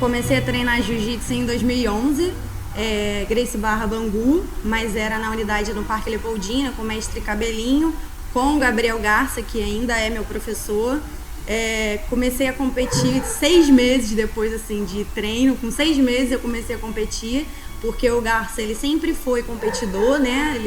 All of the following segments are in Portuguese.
comecei a treinar jiu-jitsu em 2011, Gracie Barra Bangu, mas era na unidade no Parque Leopoldina, com o mestre Cabelinho, com o Gabriel Garça, que ainda é meu professor. Comecei a competir 6 meses depois assim, de treino. Com 6 meses eu comecei a competir, porque o Garça ele sempre foi competidor, né?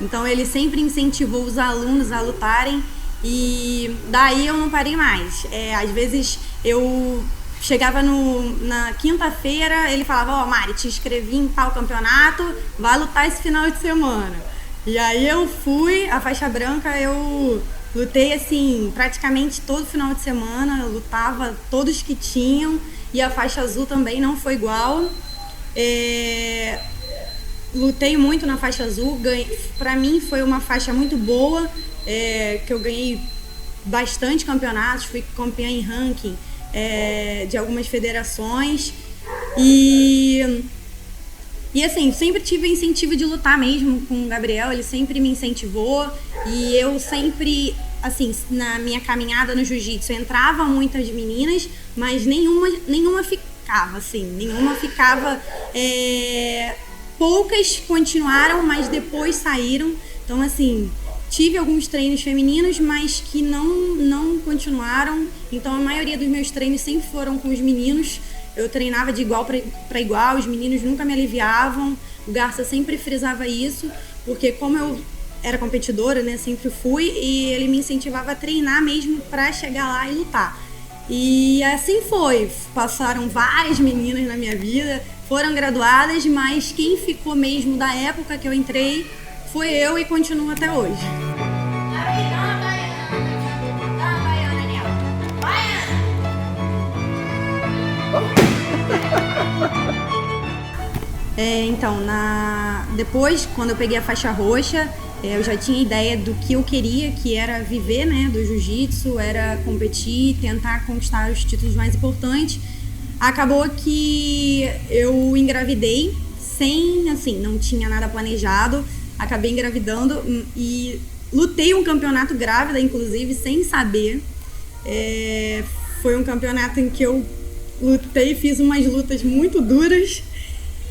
Então ele sempre incentivou os alunos a lutarem e daí eu não parei mais. Às vezes eu chegava na quinta-feira, ele falava, Mari, te inscrevi em tal campeonato, vai lutar esse final de semana. E aí eu fui, a faixa branca eu lutei assim, praticamente todo final de semana, eu lutava todos que tinham, e a faixa azul também não foi igual. Lutei muito na faixa azul, pra mim foi uma faixa muito boa, que eu ganhei bastante campeonatos, fui campeã em ranking de algumas federações e assim, sempre tive incentivo de lutar mesmo com o Gabriel, ele sempre me incentivou e eu sempre, assim, na minha caminhada no jiu-jitsu, entrava muitas meninas, mas nenhuma ficava, assim, poucas continuaram, mas depois saíram, então assim, tive alguns treinos femininos, mas que não continuaram, então a maioria dos meus treinos sempre foram com os meninos. Eu treinava de igual para igual, os meninos nunca me aliviavam, o Garça sempre frisava isso, porque como eu era competidora, né, sempre fui, e ele me incentivava a treinar mesmo para chegar lá e lutar. E assim foi, passaram várias meninas na minha vida, foram graduadas, mas quem ficou mesmo da época que eu entrei foi eu e continuo até hoje. Então, depois, quando eu peguei a faixa roxa, eu já tinha ideia do que eu queria, que era viver, né, do jiu-jitsu, era competir, tentar conquistar os títulos mais importantes. Acabou que eu engravidei sem, assim, não tinha nada planejado, acabei engravidando e lutei um campeonato grávida, inclusive, sem saber. Foi um campeonato em que eu lutei, fiz umas lutas muito duras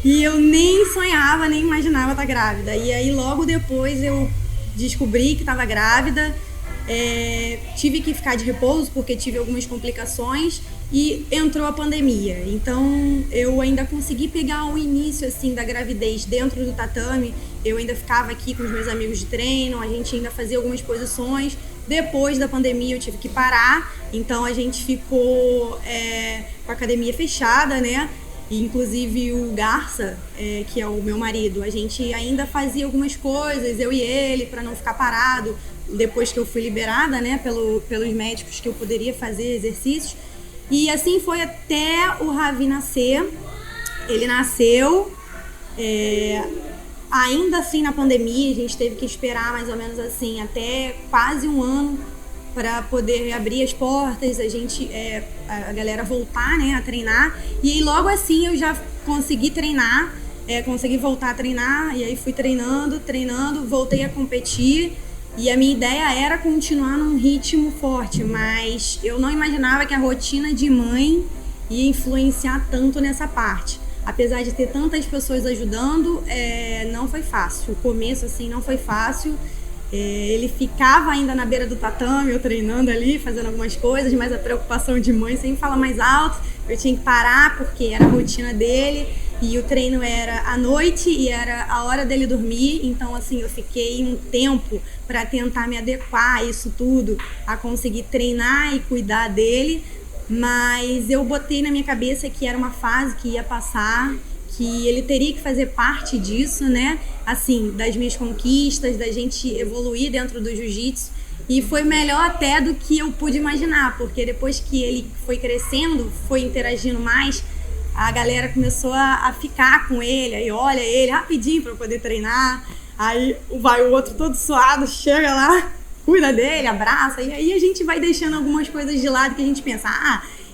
e eu nem sonhava, nem imaginava estar grávida. E aí logo depois eu descobri que estava grávida, tive que ficar de repouso porque tive algumas complicações e entrou a pandemia. Então eu ainda consegui pegar o início assim da gravidez dentro do tatame, eu ainda ficava aqui com os meus amigos de treino, a gente ainda fazia algumas posições. Depois da pandemia eu tive que parar, então a gente ficou com a academia fechada, né? E, inclusive o Garça, que é o meu marido, a gente ainda fazia algumas coisas, eu e ele, para não ficar parado, depois que eu fui liberada, né, pelos médicos que eu poderia fazer exercícios. E assim foi até o Ravi nascer. Ele nasceu, ainda assim na pandemia, a gente teve que esperar mais ou menos assim, até quase um ano para poder abrir as portas, a galera voltar, né, a treinar. E aí, logo assim eu já consegui treinar, consegui voltar a treinar, e aí fui treinando, voltei a competir. E a minha ideia era continuar num ritmo forte, mas eu não imaginava que a rotina de mãe ia influenciar tanto nessa parte. Apesar de ter tantas pessoas ajudando, não foi fácil. O começo, assim, não foi fácil. Ele ficava ainda na beira do tatame, eu treinando ali, fazendo algumas coisas, mas a preocupação de mãe sempre fala mais alto. Eu tinha que parar porque era a rotina dele e o treino era à noite e era a hora dele dormir. Então, assim, eu fiquei um tempo para tentar me adequar a isso tudo, a conseguir treinar e cuidar dele. Mas eu botei na minha cabeça que era uma fase que ia passar, que ele teria que fazer parte disso, né? Assim, das minhas conquistas, da gente evoluir dentro do jiu-jitsu. E foi melhor até do que eu pude imaginar, porque depois que ele foi crescendo, foi interagindo mais, a galera começou a ficar com ele, aí olha ele rapidinho para poder treinar, aí vai o outro todo suado, chega lá, cuida dele, abraça, e aí a gente vai deixando algumas coisas de lado que a gente pensa,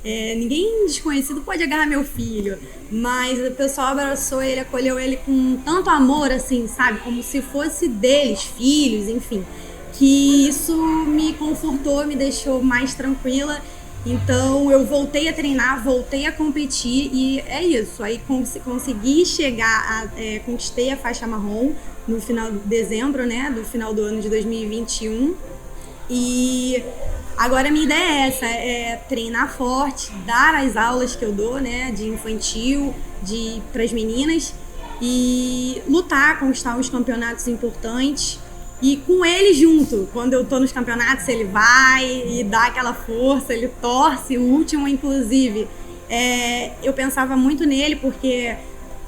ninguém desconhecido pode agarrar meu filho, mas o pessoal abraçou ele, acolheu ele com tanto amor, assim, sabe, como se fosse deles, filhos, enfim, que isso me confortou, me deixou mais tranquila Então eu voltei a treinar, voltei a competir e é isso. Aí consegui chegar, conquistei a faixa marrom no final de dezembro, né, do final do ano de 2021. E agora a minha ideia é essa, é treinar forte, dar as aulas que eu dou, né, de infantil, para as meninas e lutar, conquistar os campeonatos importantes. E com ele junto, quando eu tô nos campeonatos, ele vai e dá aquela força, ele torce, o último inclusive. Eu pensava muito nele porque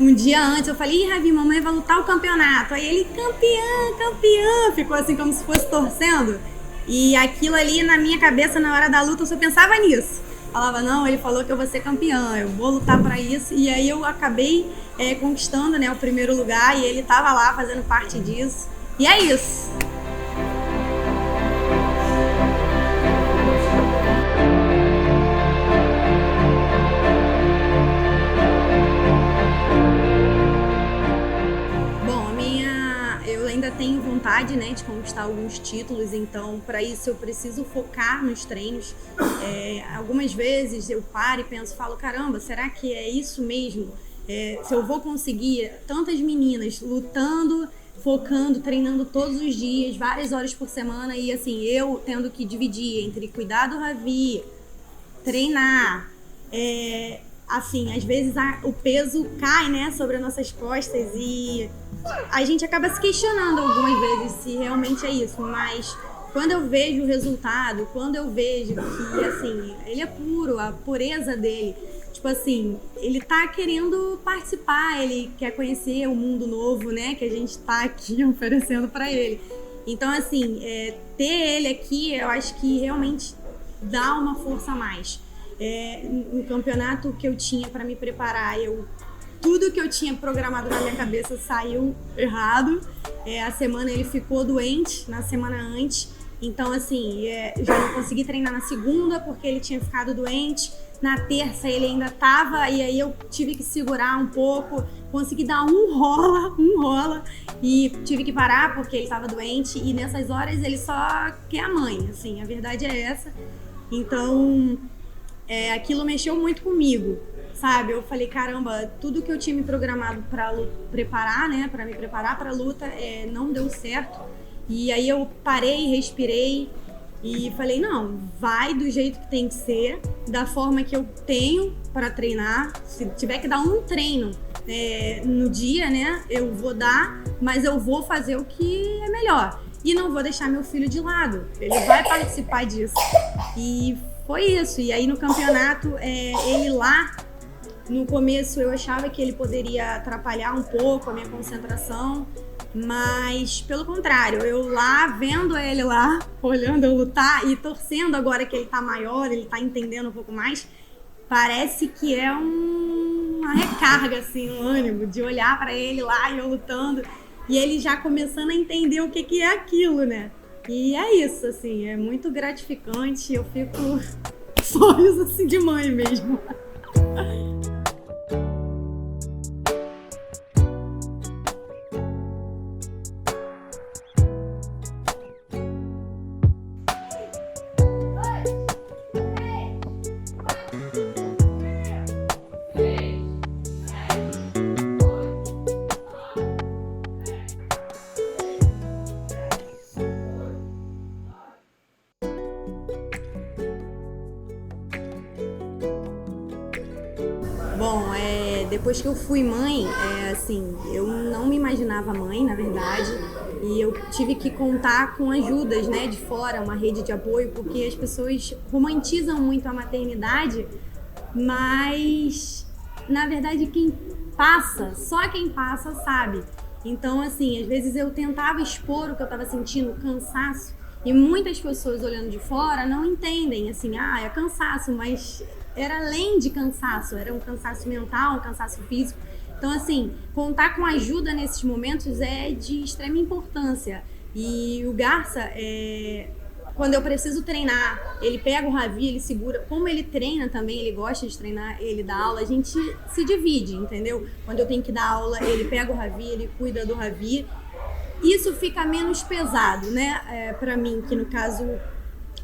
um dia antes eu falei, Ravi, mamãe vai lutar o campeonato. Aí ele, campeã, ficou assim como se fosse torcendo. E aquilo ali na minha cabeça, na hora da luta, eu só pensava nisso. Falava, não, ele falou que eu vou ser campeã, eu vou lutar pra isso. E aí eu acabei conquistando, né, o primeiro lugar e ele tava lá fazendo parte disso. E é isso. Bom, eu ainda tenho vontade, né, de conquistar alguns títulos, então para isso eu preciso focar nos treinos. Algumas vezes eu paro e penso, falo, caramba, será que é isso mesmo? Se eu vou conseguir tantas meninas lutando, focando, treinando todos os dias, várias horas por semana e assim, eu tendo que dividir entre cuidar do Ravi, treinar, assim, às vezes o peso cai, né, sobre as nossas costas e a gente acaba se questionando algumas vezes se realmente é isso, mas quando eu vejo o resultado, quando eu vejo que, assim, ele é puro, a pureza dele, tipo assim, ele tá querendo participar, ele quer conhecer o mundo novo, né, que a gente tá aqui oferecendo pra ele. Então, assim, ter ele aqui, eu acho que realmente dá uma força a mais. No campeonato que eu tinha pra me preparar, tudo que eu tinha programado na minha cabeça saiu errado. A semana ele ficou doente, na semana antes. Então, assim, já não consegui treinar na segunda porque ele tinha ficado doente. Na terça ele ainda tava, e aí eu tive que segurar um pouco, consegui dar um rola, e tive que parar porque ele tava doente, e nessas horas ele só quer a mãe, assim, a verdade é essa. Então, aquilo mexeu muito comigo, sabe? Eu falei, caramba, tudo que eu tinha me programado pra preparar, né, pra me preparar pra luta, não deu certo. E aí eu parei, respirei, e falei, não, vai do jeito que tem que ser, da forma que eu tenho para treinar. Se tiver que dar um treino no dia, né, eu vou dar, mas eu vou fazer o que é melhor. E não vou deixar meu filho de lado, ele vai participar disso. E foi isso. E aí no campeonato, ele lá, no começo eu achava que ele poderia atrapalhar um pouco a minha concentração, mas pelo contrário, eu lá, vendo ele lá, olhando eu lutar e torcendo agora que ele tá maior, ele tá entendendo um pouco mais, parece que é uma recarga, assim, um ânimo de olhar pra ele lá e eu lutando e ele já começando a entender o que é aquilo, né? E é isso, assim, é muito gratificante, eu fico sonhos assim de mãe mesmo. Bom, depois que eu fui mãe, assim, eu não me imaginava mãe, na verdade, e eu tive que contar com ajudas, né, de fora, uma rede de apoio, porque as pessoas romantizam muito a maternidade, mas, na verdade, só quem passa sabe. Então, assim, às vezes eu tentava expor o que eu estava sentindo, cansaço, e muitas pessoas olhando de fora não entendem, assim, é cansaço, mas era além de cansaço, era um cansaço mental, um cansaço físico. Então, assim, contar com ajuda nesses momentos é de extrema importância. E o Garça, quando eu preciso treinar, ele pega o Ravi, ele segura. Como ele treina também, ele gosta de treinar, ele dá aula, a gente se divide, entendeu? Quando eu tenho que dar aula, ele pega o Ravi, ele cuida do Ravi. Isso fica menos pesado, né? Pra mim, que no caso,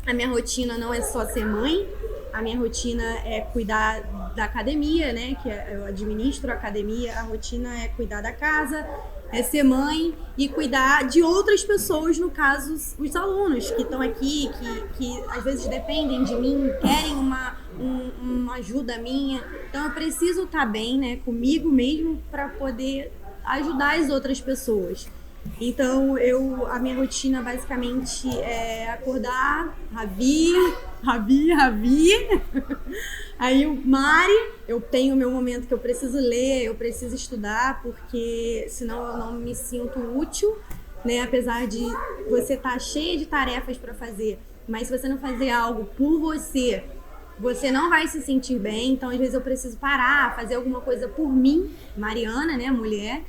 a minha rotina não é só ser mãe, a minha rotina é cuidar da academia, né? Que eu administro a academia, a rotina é cuidar da casa, é ser mãe e cuidar de outras pessoas, no caso, os alunos que estão aqui, que às vezes dependem de mim, querem uma ajuda minha. Então eu preciso estar bem, né, comigo mesmo para poder ajudar as outras pessoas. Então a minha rotina basicamente é acordar, Ravi. Aí o Mari, eu tenho o meu momento que eu preciso ler, eu preciso estudar, porque senão eu não me sinto útil, né? Apesar de você estar cheia de tarefas para fazer, mas se você não fazer algo por você, você não vai se sentir bem. Então às vezes eu preciso parar, fazer alguma coisa por mim, Mariana, né, mulher,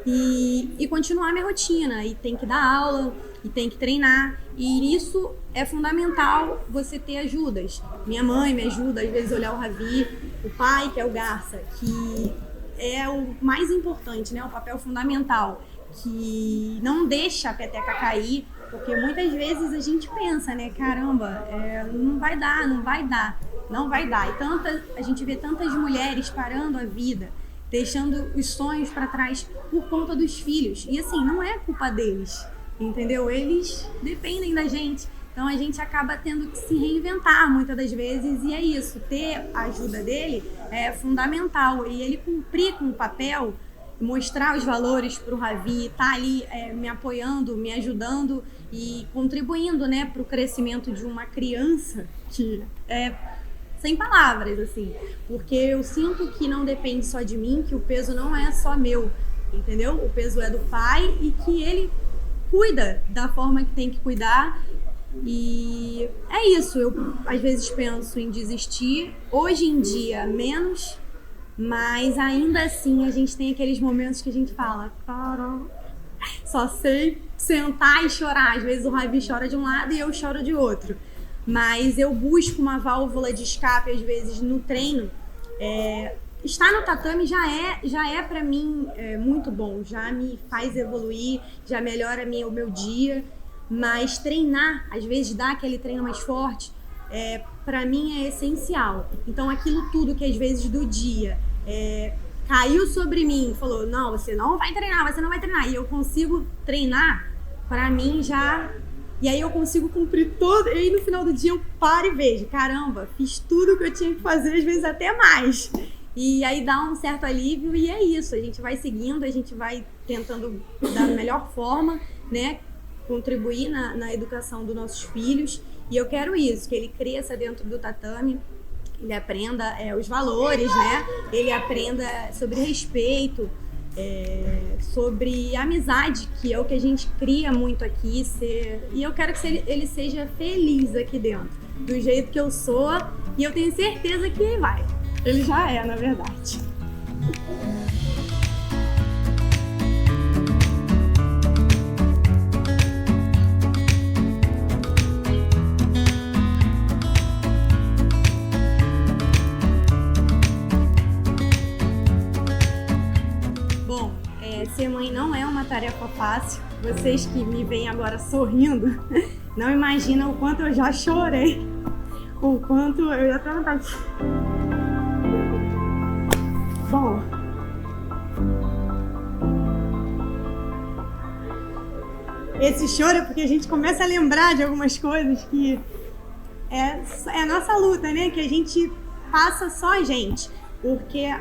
e continuar minha rotina. E tem que dar aula, e tem que treinar. E isso é fundamental, você ter ajudas. Minha mãe me ajuda, às vezes, a olhar o Ravi, o pai, que é o Garça, que é o mais importante, né? O papel fundamental, que não deixa a peteca cair, porque muitas vezes a gente pensa, né? Caramba, não vai dar. E a gente vê tantas mulheres parando a vida, deixando os sonhos para trás por conta dos filhos. E assim, não é culpa deles, entendeu? Eles dependem da gente. Então a gente acaba tendo que se reinventar muitas das vezes, e é isso. Ter a ajuda dele é fundamental. E ele cumprir com o papel, mostrar os valores para o Ravi, tá ali me apoiando, me ajudando e contribuindo, né, para o crescimento de uma criança que é sem palavras, assim, porque eu sinto que não depende só de mim, que o peso não é só meu, entendeu? O peso é do pai e que ele cuida da forma que tem que cuidar. E é isso. Eu às vezes penso em desistir, hoje em dia menos, mas ainda assim a gente tem aqueles momentos que a gente fala, cara, só sei sentar e chorar. Às vezes o Ravi chora de um lado e eu choro de outro. Mas eu busco uma válvula de escape, às vezes, no treino. Estar no tatame já é para mim muito bom, já me faz evoluir, já melhora o meu dia. Mas treinar, às vezes dar aquele treino mais forte, para mim é essencial. Então aquilo tudo que às vezes do dia caiu sobre mim, falou, não, você não vai treinar, e eu consigo treinar, para mim já... E aí eu consigo cumprir todo, e aí no final do dia eu paro e vejo, caramba, fiz tudo que eu tinha que fazer, às vezes até mais. E aí dá um certo alívio, e é isso, a gente vai seguindo, a gente vai tentando da melhor forma, né, contribuir na educação dos nossos filhos. E eu quero isso, que ele cresça dentro do tatame, ele aprenda os valores, né, ele aprenda sobre respeito, sobre amizade, que é o que a gente cria muito aqui, e eu quero que ele seja feliz aqui dentro, do jeito que eu sou, e eu tenho certeza que ele já é, na verdade. Ser mãe não é uma tarefa fácil. Vocês que me veem agora sorrindo, não imaginam o quanto eu já chorei, o quanto eu já tô vontade. Bom, esse choro é porque a gente começa a lembrar de algumas coisas que é a nossa luta, né? Que a gente passa só a gente, porque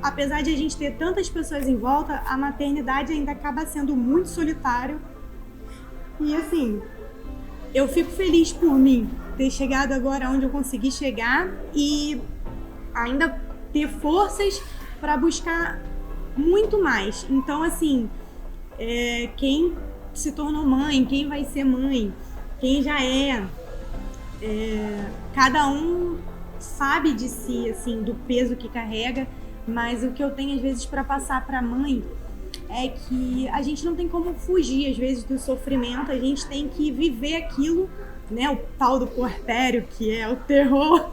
apesar de a gente ter tantas pessoas em volta, a maternidade ainda acaba sendo muito solitário. E assim, eu fico feliz por mim ter chegado agora onde eu consegui chegar e ainda ter forças para buscar muito mais. Então assim, quem se tornou mãe, quem vai ser mãe, quem já cada um sabe de si, assim, do peso que carrega. Mas o que eu tenho às vezes para passar para a mãe é que a gente não tem como fugir às vezes do sofrimento, a gente tem que viver aquilo, né? O tal do puerpério, que é o terror,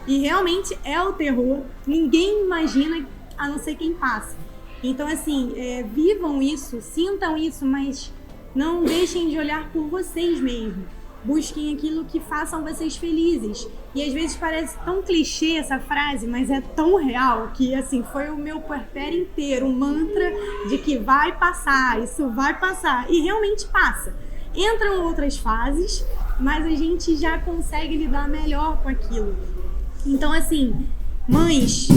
e realmente é o terror, ninguém imagina a não ser quem passa. Então assim, vivam isso, sintam isso, mas não deixem de olhar por vocês mesmos. Busquem aquilo que façam vocês felizes. E às vezes parece tão clichê essa frase, mas é tão real que, assim, foi o meu puerpério inteiro, um mantra de que vai passar, isso vai passar. E realmente passa. Entram outras fases, mas a gente já consegue lidar melhor com aquilo. Então, assim, mães,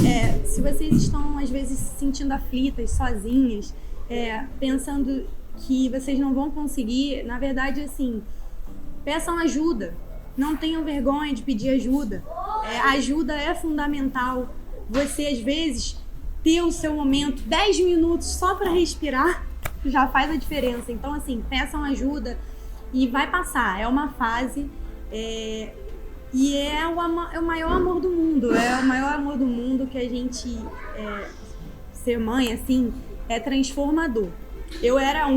se vocês estão, às vezes, se sentindo aflitas, sozinhas, pensando que vocês não vão conseguir, na verdade, assim, peçam ajuda. Não tenham vergonha de pedir ajuda. Ajuda é fundamental. Você, às vezes, ter o seu momento, 10 minutos só para respirar, já faz a diferença. Então, assim, peçam ajuda e vai passar. É uma fase e é o maior amor do mundo. É o maior amor do mundo que a gente... ser mãe, assim, é transformador. Eu era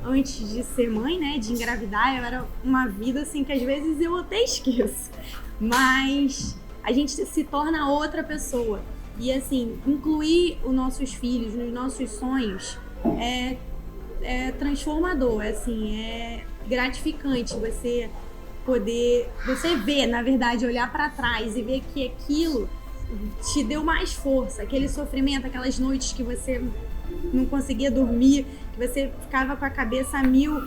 antes de ser mãe, né, de engravidar, eu era uma vida assim que às vezes eu até esqueço. Mas a gente se torna outra pessoa. E assim, incluir os nossos filhos nos nossos sonhos é transformador, é gratificante você ver, na verdade, olhar para trás e ver que aquilo te deu mais força, aquele sofrimento, aquelas noites que você não conseguia dormir, que você ficava com a cabeça a mil.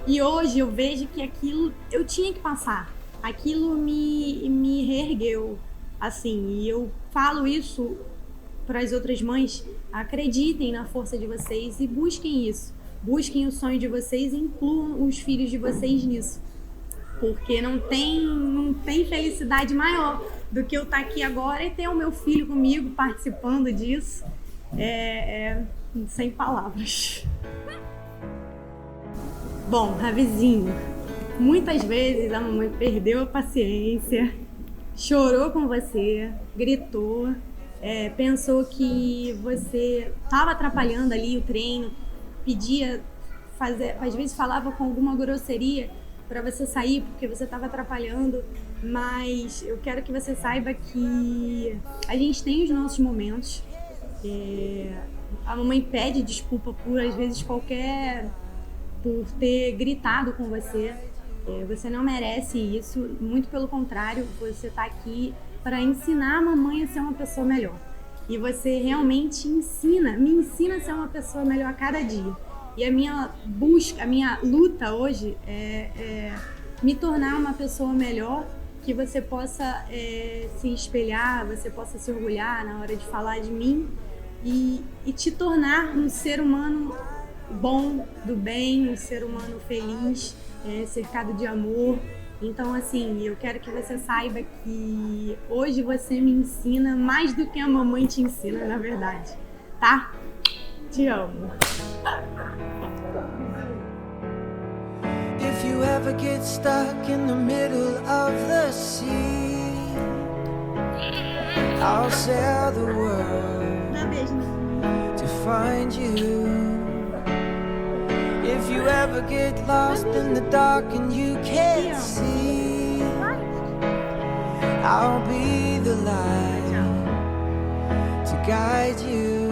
E hoje eu vejo que aquilo eu tinha que passar. Aquilo me reergueu, assim. E eu falo isso para as outras mães: acreditem na força de vocês e busquem isso. Busquem o sonho de vocês e incluam os filhos de vocês nisso. Porque não tem felicidade maior do que eu estar aqui agora e ter o meu filho comigo participando disso. Sem palavras. Bom, Ravizinho, muitas vezes a mamãe perdeu a paciência, chorou com você, gritou, pensou que você estava atrapalhando ali o treino, pedia às vezes falava com alguma grosseria para você sair porque você estava atrapalhando, mas eu quero que você saiba que a gente tem os nossos momentos. A mamãe pede desculpa por, às vezes, por ter gritado com você. Você não merece isso, muito pelo contrário, você está aqui para ensinar a mamãe a ser uma pessoa melhor. E você realmente me ensina a ser uma pessoa melhor a cada dia. E a minha luta hoje é me tornar uma pessoa melhor, que você possa se espelhar, você possa se orgulhar na hora de falar de mim e te tornar um ser humano bom, do bem, um ser humano feliz, cercado de amor. Então, assim, eu quero que você saiba que hoje você me ensina mais do que a mamãe te ensina, na verdade, tá? Te amo. If you ever get stuck in the middle of the sea, I'll sail the world to find you. If you ever get lost in the dark and you can't see, I'll be the light to guide you.